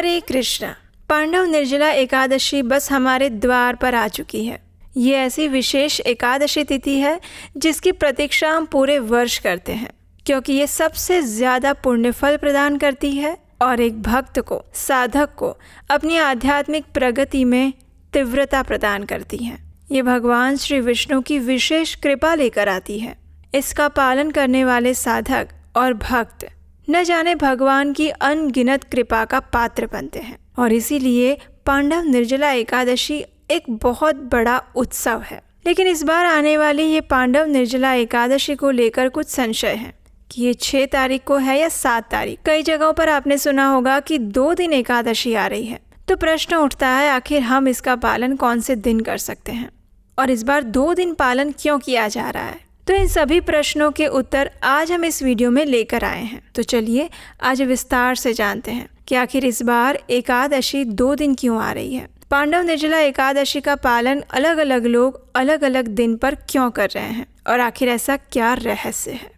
हरे कृष्णा। पांडव निर्जला एकादशी बस हमारे द्वार पर आ चुकी है। ये ऐसी विशेष एकादशी तिथि है जिसकी प्रतीक्षा हम पूरे वर्ष करते हैं, क्योंकि ये सबसे ज़्यादा पुण्य फल प्रदान करती है और एक भक्त को, साधक को अपनी आध्यात्मिक प्रगति में तीव्रता प्रदान करती है। ये भगवान श्री विष्णु की विशेष कृपा लेकर आती है। इसका पालन करने वाले साधक और भक्त न जाने भगवान की अनगिनत कृपा का पात्र बनते हैं, और इसीलिए पांडव निर्जला एकादशी एक बहुत बड़ा उत्सव है। लेकिन इस बार आने वाली ये पांडव निर्जला एकादशी को लेकर कुछ संशय है कि ये 6 तारीख को है या 7 तारीख। कई जगहों पर आपने सुना होगा कि 2 दिन एकादशी आ रही है, तो प्रश्न उठता है आखिर हम इसका पालन कौन से दिन कर सकते हैं, और इस बार 2 दिन पालन क्यों किया जा रहा है। तो इन सभी प्रश्नों के उत्तर आज हम इस वीडियो में लेकर आए हैं। तो चलिए आज विस्तार से जानते हैं कि आखिर इस बार एकादशी 2 दिन क्यों आ रही है। पांडव निर्जला एकादशी का पालन अलग अलग लोग अलग अलग दिन पर क्यों कर रहे हैं, और आखिर ऐसा क्या रहस्य है।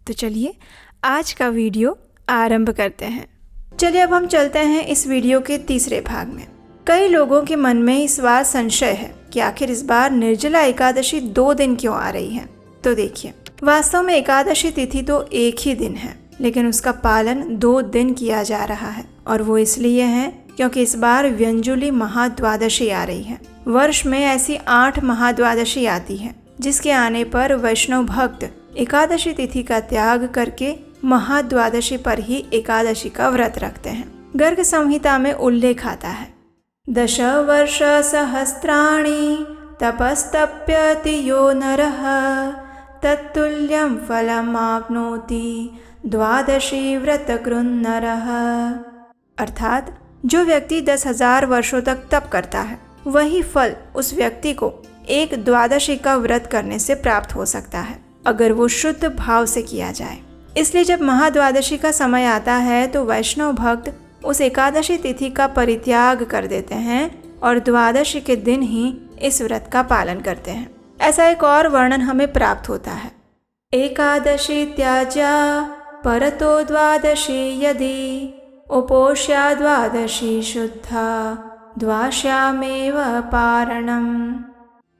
तो चलिए आज का वीडियो आरंभ करते हैं। चलिए अब हम चलते हैं इस वीडियो के तीसरे भाग में। कई लोगों के मन में इस बार संशय है कि आखिर इस बार निर्जला एकादशी 2 दिन क्यों आ रही है। तो देखिए, वास्तव में एकादशी तिथि तो एक ही दिन है, लेकिन उसका पालन 2 दिन किया जा रहा है, और वो इसलिए है क्योंकि इस बार व्यंजुली महाद्वादशी आ रही है। वर्ष में ऐसी 8 महाद्वादशी आती है, जिसके आने पर वैष्णव भक्त एकादशी तिथि का त्याग करके महाद्वादशी पर ही एकादशी का व्रत रखते हैं। गर्ग संहिता में उल्लेख आता है, 10 वर्ष सहस्राणि तपस्तप्यति यो नरः तत्तुल्यं फलम् आप्नोति द्वादशी व्रतकृन्नरः। अर्थात जो व्यक्ति 10,000 वर्षों तक तप करता है, वही फल उस व्यक्ति को एक द्वादशी का व्रत करने से प्राप्त हो सकता है, अगर वो शुद्ध भाव से किया जाए। इसलिए जब महाद्वादशी का समय आता है तो वैष्णव भक्त उस एकादशी तिथि का परित्याग कर देते हैं और द्वादशी के दिन ही इस व्रत का पालन करते हैं। ऐसा एक और वर्णन हमें प्राप्त होता है, एकादशी त्याज्या परतो द्वादशी यदि उपोष्या द्वादशी शुद्धा द्वाश्यामेव पारणम।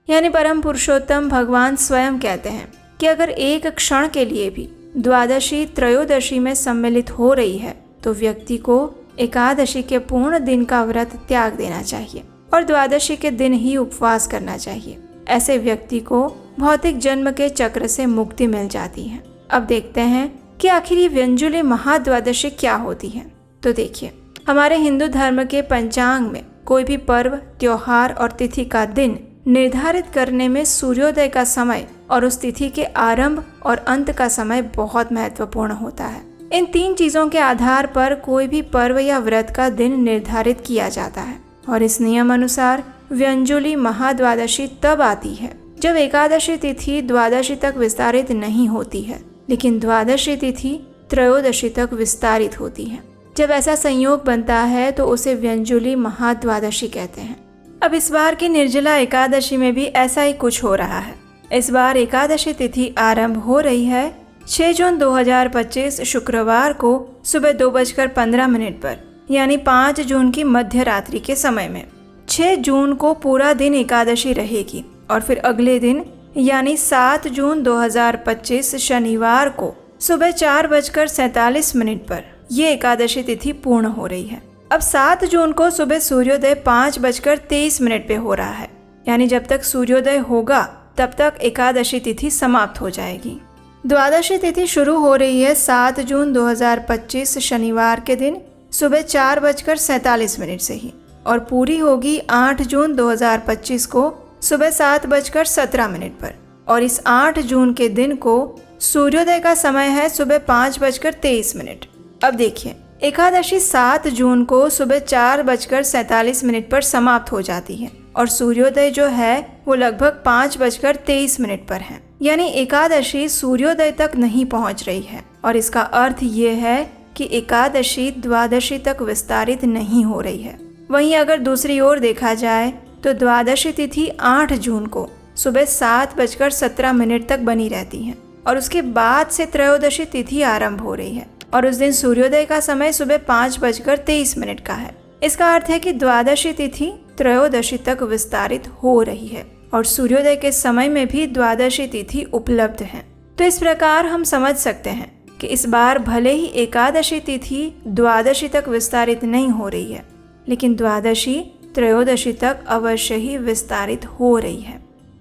यानी परम पुरुषोत्तम भगवान स्वयं कहते हैं कि अगर एक क्षण के लिए भी द्वादशी त्रयोदशी में सम्मिलित हो रही है तो व्यक्ति को एकादशी के पूर्ण दिन का व्रत त्याग देना चाहिए और द्वादशी के दिन ही उपवास करना चाहिए। ऐसे व्यक्ति को भौतिक जन्म के चक्र से मुक्ति मिल जाती है। अब देखते हैं कि आखिर ये व्यंजुली महाद्वादशी क्या होती है। तो देखिए, हमारे हिंदू धर्म के पंचांग में कोई भी पर्व, त्योहार और तिथि का दिन निर्धारित करने में सूर्योदय का समय और उस तिथि के आरंभ और अंत का समय बहुत महत्वपूर्ण होता है। इन 3 चीजों के आधार पर कोई भी पर्व या व्रत का दिन निर्धारित किया जाता है, और इस नियम अनुसार व्यंजुली महाद्वादशी तब आती है जब एकादशी तिथि द्वादशी तक विस्तारित नहीं होती है, लेकिन द्वादशी तिथि त्रयोदशी तक विस्तारित होती है। जब ऐसा संयोग बनता है तो उसे व्यंजुली महाद्वादशी कहते हैं। अब इस बार की निर्जला एकादशी में भी ऐसा ही कुछ हो रहा है। इस बार एकादशी तिथि आरंभ हो रही है 6 जून 2025 शुक्रवार को सुबह 2:15 पर, यानी 5 जून की मध्य रात्रि के समय में। 6 जून को पूरा दिन एकादशी रहेगी, और फिर अगले दिन यानी 7 जून 2025 शनिवार को सुबह 4:47 पर ये एकादशी तिथि पूर्ण हो रही है। अब 7 जून को सुबह सूर्योदय 5:23 पे हो रहा है, यानी जब तक सूर्योदय होगा तब तक एकादशी तिथि समाप्त हो जाएगी। द्वादशी तिथि शुरू हो रही है 7 जून 2025 शनिवार के दिन सुबह 4:47 से ही, और पूरी होगी 8 जून 2025 को सुबह 7:17 पर, और इस 8 जून के दिन को सूर्योदय का समय है सुबह 5:23। अब देखिए, एकादशी 7 जून को सुबह 4:47 पर समाप्त हो जाती है, और सूर्योदय जो है वो लगभग 5:23 पर है, यानी एकादशी सूर्योदय तक नहीं पहुंच रही है। और इसका अर्थ ये है कि एकादशी द्वादशी तक विस्तारित नहीं हो रही है। वहीं अगर दूसरी ओर देखा जाए तो द्वादशी तिथि 8 जून को सुबह 7:17 तक बनी रहती है, और उसके बाद से त्रयोदशी तिथि आरंभ हो रही है, और उस दिन सूर्योदय का समय सुबह 5:23 का है। इसका अर्थ है कि द्वादशी तिथि त्रयोदशी तक विस्तारित हो रही है और सूर्योदय के समय में भी द्वादशी तिथि उपलब्ध है। तो इस प्रकार हम समझ सकते हैं कि इस बार भले ही एकादशी तिथि द्वादशी तक विस्तारित नहीं हो रही है, लेकिन द्वादशी त्रयोदशी तक अवश्य ही विस्तारित हो रही है।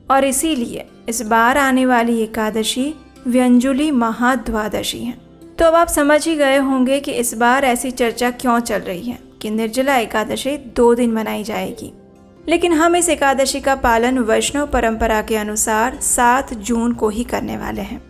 और इसीलिए इस बार आने वाली एकादशी व्यंजुली महाद्वादशी है। तो अब आप समझ ही गए होंगे कि इस बार ऐसी चर्चा क्यों चल रही है कि निर्जला एकादशी 2 दिन मनाई जाएगी। लेकिन हम इस एकादशी का पालन वैष्णव परंपरा के अनुसार 7 जून को ही करने वाले हैं।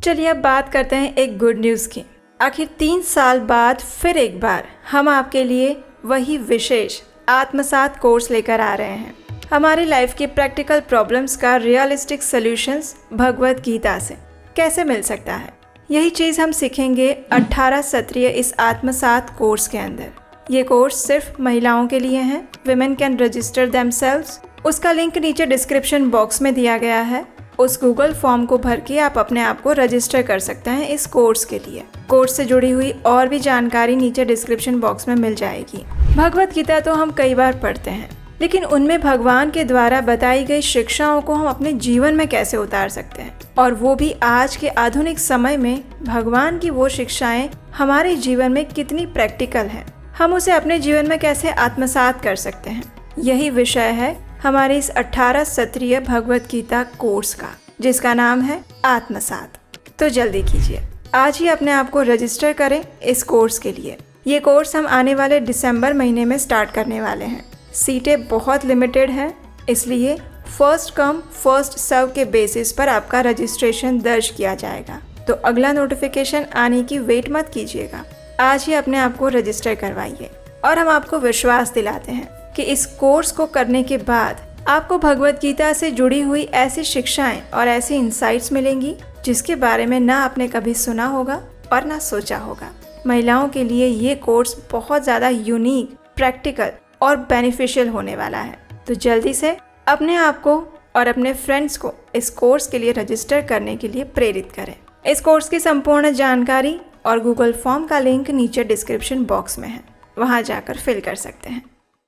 चलिए अब बात करते हैं एक गुड न्यूज़ की। आखिर 3 साल बाद फिर एक बार हम आपके लिए वही विशेष आत्मसात कोर्स लेकर आ रहे हैं। हमारी लाइफ की प्रैक्टिकल प्रॉब्लम्स का रियलिस्टिक सॉल्यूशंस भगवत गीता से कैसे मिल सकता है, यही चीज़ हम सीखेंगे 18 सत्रीय इस आत्मसात कोर्स के अंदर। ये कोर्स सिर्फ महिलाओं के लिए है। Women can register themselves. उसका लिंक नीचे डिस्क्रिप्शन बॉक्स में दिया गया है। उस गूगल फॉर्म को भर के आप अपने आप को रजिस्टर कर सकते हैं इस कोर्स के लिए। कोर्स से जुड़ी हुई और भी जानकारी नीचे डिस्क्रिप्शन बॉक्स में मिल जाएगी। भगवत गीता तो हम कई बार पढ़ते हैं, लेकिन उनमें भगवान के द्वारा बताई गई शिक्षाओं को हम अपने जीवन में कैसे उतार सकते हैं, और वो भी आज के आधुनिक समय में भगवान की वो शिक्षाएं हमारे जीवन में कितनी प्रैक्टिकल हैं, हम उसे अपने जीवन में कैसे आत्मसात कर सकते हैं। यही विषय है हमारे इस 18 सत्रीय भगवत गीता कोर्स का, जिसका नाम है आत्मसात। तो जल्दी कीजिए, आज ही अपने आप को रजिस्टर करें इस कोर्स के लिए। ये कोर्स हम आने वाले दिसंबर महीने में स्टार्ट करने वाले हैं। सीटें बहुत लिमिटेड हैं, इसलिए फर्स्ट कम फर्स्ट सर्व के बेसिस पर आपका रजिस्ट्रेशन दर्ज किया जाएगा। तो अगला नोटिफिकेशन आने की वेट मत कीजिएगा, आज ही अपने आप को रजिस्टर करवाइए। और हम आपको विश्वास दिलाते हैं कि इस कोर्स को करने के बाद आपको भगवत गीता से जुड़ी हुई ऐसी शिक्षाएं और ऐसी इंसाइट्स मिलेंगी जिसके बारे में ना आपने कभी सुना होगा और ना सोचा होगा। महिलाओं के लिए ये कोर्स बहुत ज़्यादा यूनिक, प्रैक्टिकल और बेनिफिशियल होने वाला है। तो जल्दी से अपने आप को और अपने फ्रेंड्स को इस कोर्स के लिए रजिस्टर करने के लिए प्रेरित करें। इस कोर्स की संपूर्ण जानकारी और गूगल फॉर्म का लिंक नीचे डिस्क्रिप्शन बॉक्स में है, वहां जाकर फिल कर सकते हैं।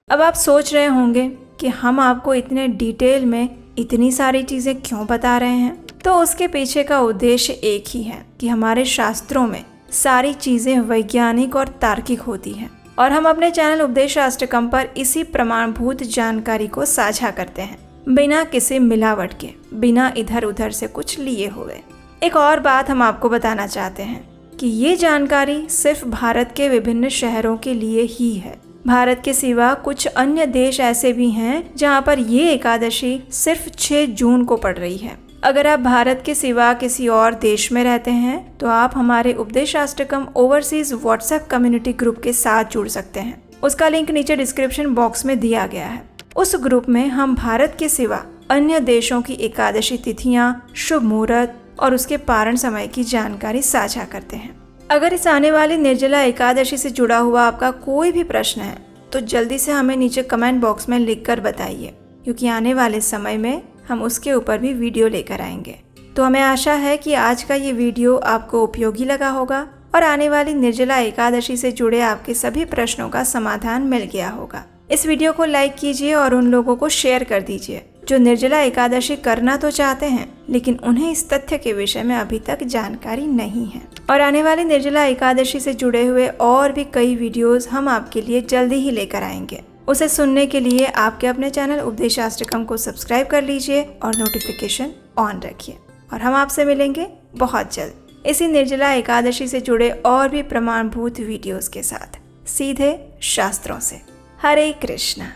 अब आप सोच रहे होंगे कि हम आपको इतने डिटेल में इतनी सारी चीज़ें क्यों बता रहे हैं। तो उसके पीछे का उद्देश्य एक ही है कि हमारे शास्त्रों में सारी चीज़ें वैज्ञानिक और तार्किक होती हैं, और हम अपने चैनल उपदेशाष्टकम पर इसी प्रमाणभूत जानकारी को साझा करते हैं, बिना किसी मिलावट के, बिना इधर उधर से कुछ लिए हुए। एक और बात हम आपको बताना चाहते हैं कि ये जानकारी सिर्फ भारत के विभिन्न शहरों के लिए ही है। भारत के सिवा कुछ अन्य देश ऐसे भी हैं जहाँ पर ये एकादशी सिर्फ 6 जून को पड़ रही है। अगर आप भारत के सिवा किसी और देश में रहते हैं तो आप हमारे उपदेशाष्टकम ओवरसीज व्हाट्सएप कम्युनिटी ग्रुप के साथ जुड़ सकते हैं। उसका लिंक नीचे डिस्क्रिप्शन बॉक्स में दिया गया है। उस ग्रुप में हम भारत के सिवा अन्य देशों की एकादशी तिथियां, शुभ मुहूर्त और उसके पारण समय की जानकारी साझा करते हैं। अगर इस आने वाली निर्जला एकादशी से जुड़ा हुआ आपका कोई भी प्रश्न है तो जल्दी से हमें नीचे कमेंट बॉक्स में लिखकर बताइए, क्योंकि आने वाले समय में हम उसके ऊपर भी वीडियो लेकर आएंगे। तो हमें आशा है कि आज का ये वीडियो आपको उपयोगी लगा होगा और आने वाली निर्जला एकादशी से जुड़े आपके सभी प्रश्नों का समाधान मिल गया होगा। इस वीडियो को लाइक कीजिए और उन लोगों को शेयर कर दीजिए जो निर्जला एकादशी करना तो चाहते हैं, लेकिन उन्हें इस तथ्य के विषय में अभी तक जानकारी नहीं है। और आने वाली निर्जला एकादशी से जुड़े हुए और भी कई वीडियोस हम आपके लिए जल्दी ही लेकर आएंगे। उसे सुनने के लिए आपके अपने चैनल उपदेशाष्टकम को सब्सक्राइब कर लीजिए और नोटिफिकेशन ऑन रखिए। और हम आपसे मिलेंगे बहुत जल्द इसी निर्जला एकादशी से जुड़े और भी प्रमाणभूत वीडियोस के साथ, सीधे शास्त्रों से। हरे कृष्णा।